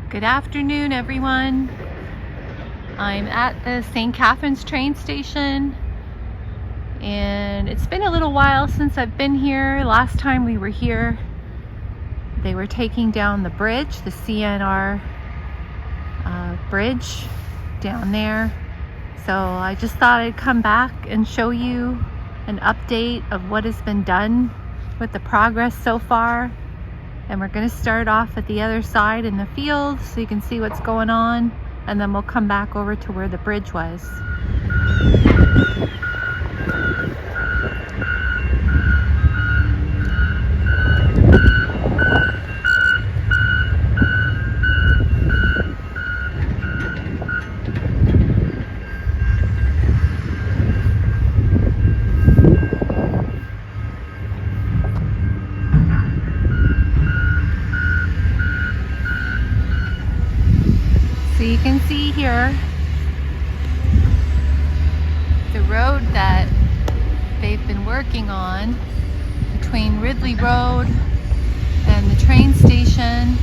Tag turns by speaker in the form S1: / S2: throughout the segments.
S1: Good afternoon, everyone. I'm at the St. Catharines train station, and it's been a little while since I've been here. Last time we were here, they were taking down the bridge, the CNR Bridge down there. So I just thought I'd come back and show you an update of what has been done with the progress so far. And we're going to start off at the other side in the field so you can see what's going on, and then we'll come back over to where the bridge was. So you can see here the road that they've been working on between Ridley Rd and the train station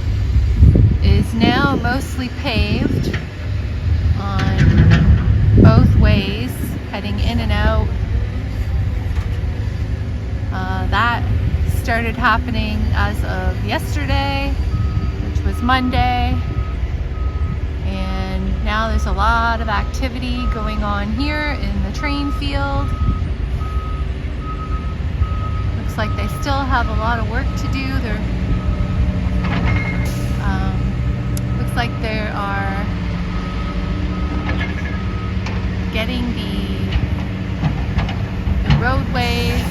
S1: is now mostly paved on both ways, heading in and out. That started happening as of yesterday, which was Monday. And now there's a lot of activity going on here in the train field. Looks like they still have a lot of work to do. Looks like they are getting the roadways,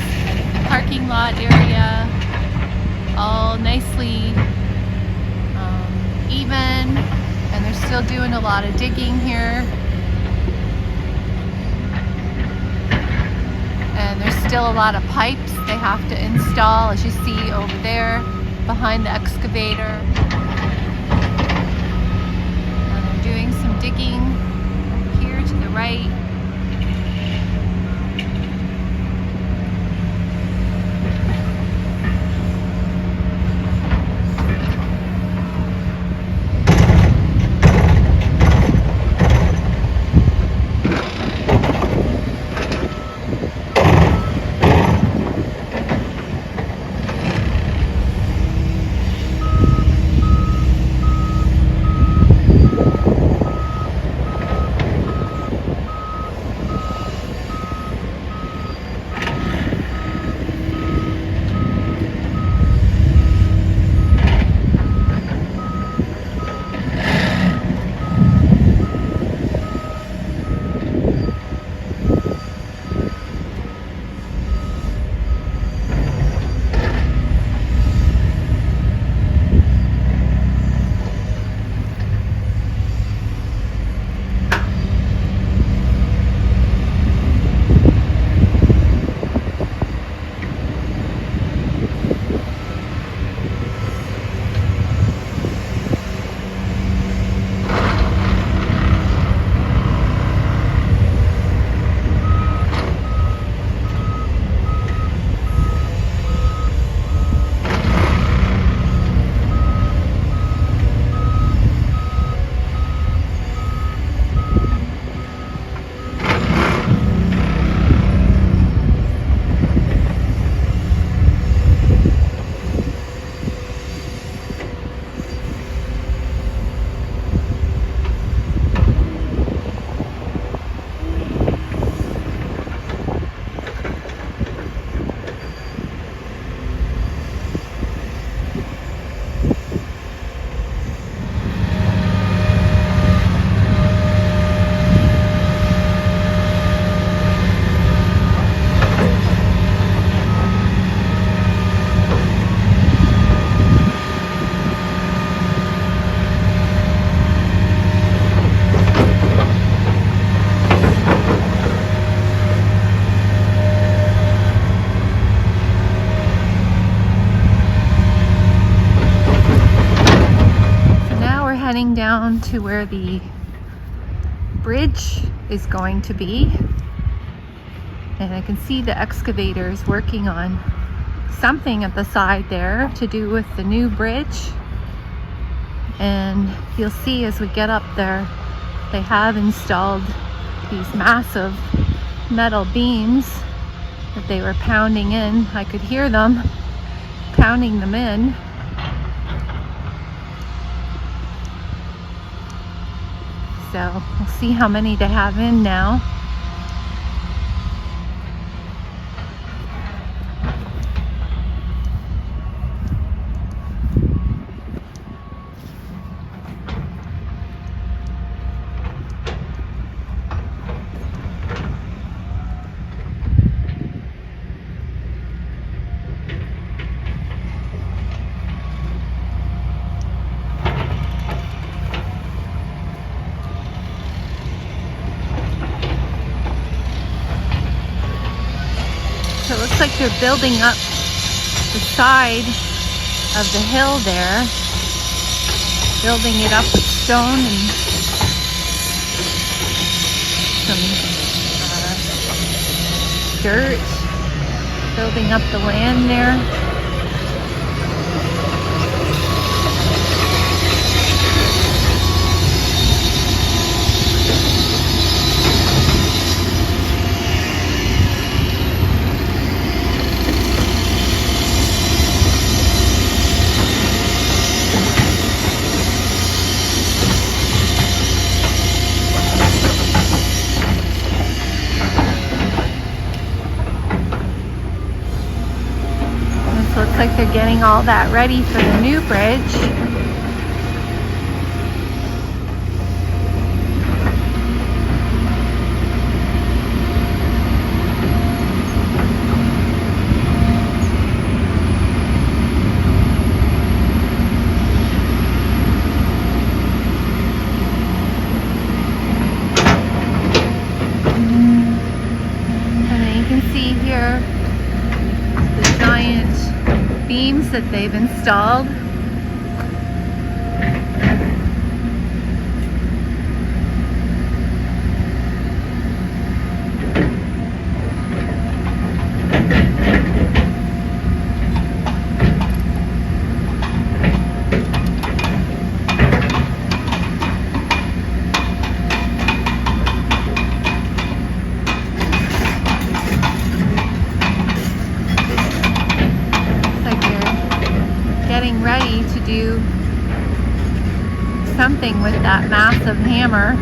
S1: the parking lot area all nicely even. And they're still doing a lot of digging here. And there's still a lot of pipes they have to install, as you see over there behind the excavator. And they're doing some digging here to the right. Heading down to where the bridge is going to be, and I can see the excavators working on something at the side there to do with the new bridge. And you'll see as we get up there, they have installed these massive metal beams that they were pounding in. I could hear them pounding them in. So we'll see how many they have in now. So it looks like they're building up the side of the hill there, building it up with stone and some dirt, building up the land there. Looks like they're getting all that ready for the new bridge. And then you can see here the giant beams that they've installed. Getting ready to do something with that massive hammer.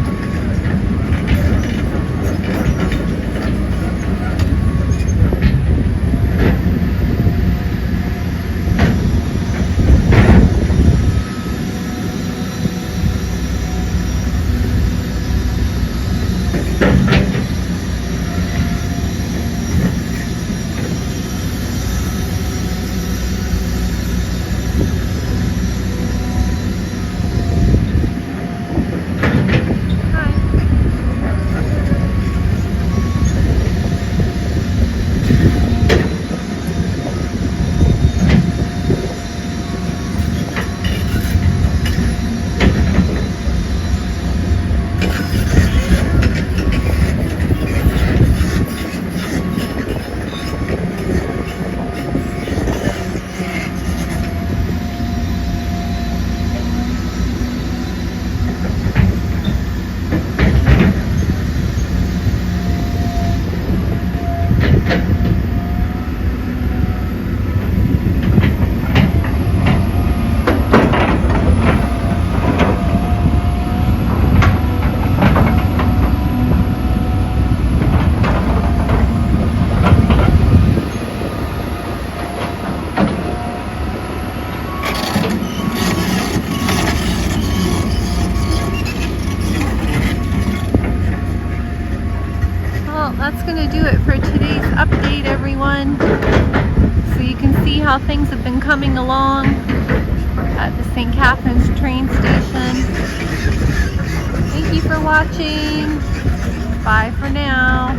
S1: That's going to do it for today's update, everyone. So you can see how things have been coming along at the St. Catharines train station. Thank you for watching. Bye for now.